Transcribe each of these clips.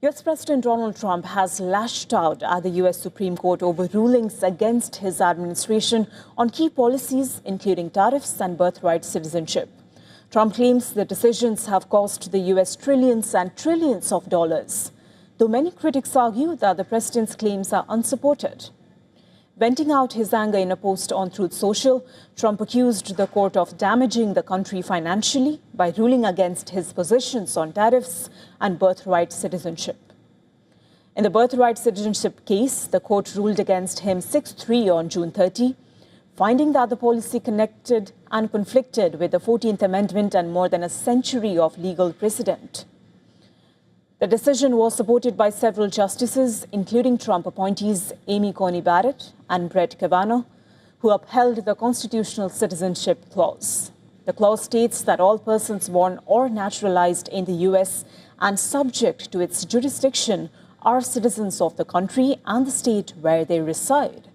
US President Donald Trump has lashed out at the US Supreme Court over rulings against his administration on key policies, including tariffs and birthright citizenship. Trump claims the decisions have cost the US trillions and trillions of dollars, though many critics argue that the president's claims are unsupported. Venting out his anger in a post on Truth Social, Trump accused the court of damaging the country financially by ruling against his positions on tariffs and birthright citizenship. In the birthright citizenship case, the court ruled against him 6-3 on June 30, finding that the policy connected and conflicted with the 14th Amendment and more than a century of legal precedent. The decision was supported by several justices, including Trump appointees Amy Coney Barrett and Brett Kavanaugh, who upheld the constitutional citizenship clause. The clause states that all persons born or naturalized in the U.S. and subject to its jurisdiction are citizens of the country and the state where they reside.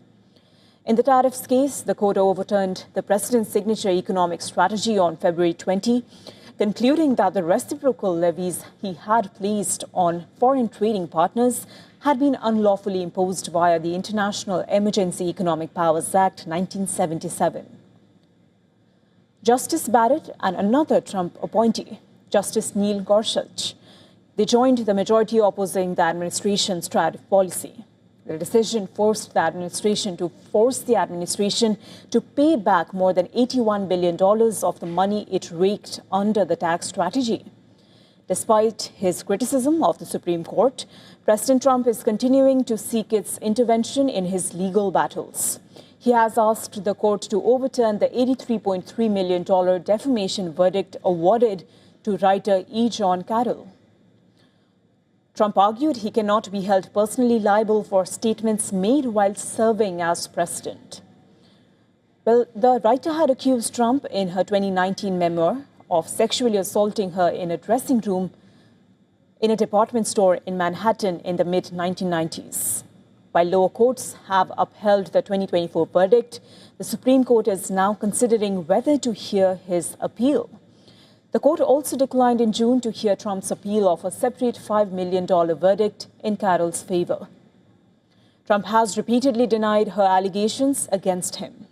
In the tariffs case, the court overturned the president's signature economic strategy on February 20, concluding that the reciprocal levies he had placed on foreign trading partners had been unlawfully imposed via the International Emergency Economic Powers Act 1977. Justice Barrett and another Trump appointee, Justice Neil Gorsuch, they joined the majority opposing the administration's tariff policy. The decision forced the administration to pay back more than $81 billion of the money it raked under the tax strategy. Despite his criticism of the Supreme Court, President Trump is continuing to seek its intervention in his legal battles. He has asked the court to overturn the $83.3 million defamation verdict awarded to writer E. John Carroll. Trump argued he cannot be held personally liable for statements made while serving as president. Well, the writer had accused Trump in her 2019 memoir of sexually assaulting her in a dressing room in a department store in Manhattan in the mid-1990s. While lower courts have upheld the 2024 verdict, the Supreme Court is now considering whether to hear his appeal. The court also declined in June to hear Trump's appeal of a separate $5 million verdict in Carroll's favor. Trump has repeatedly denied her allegations against him.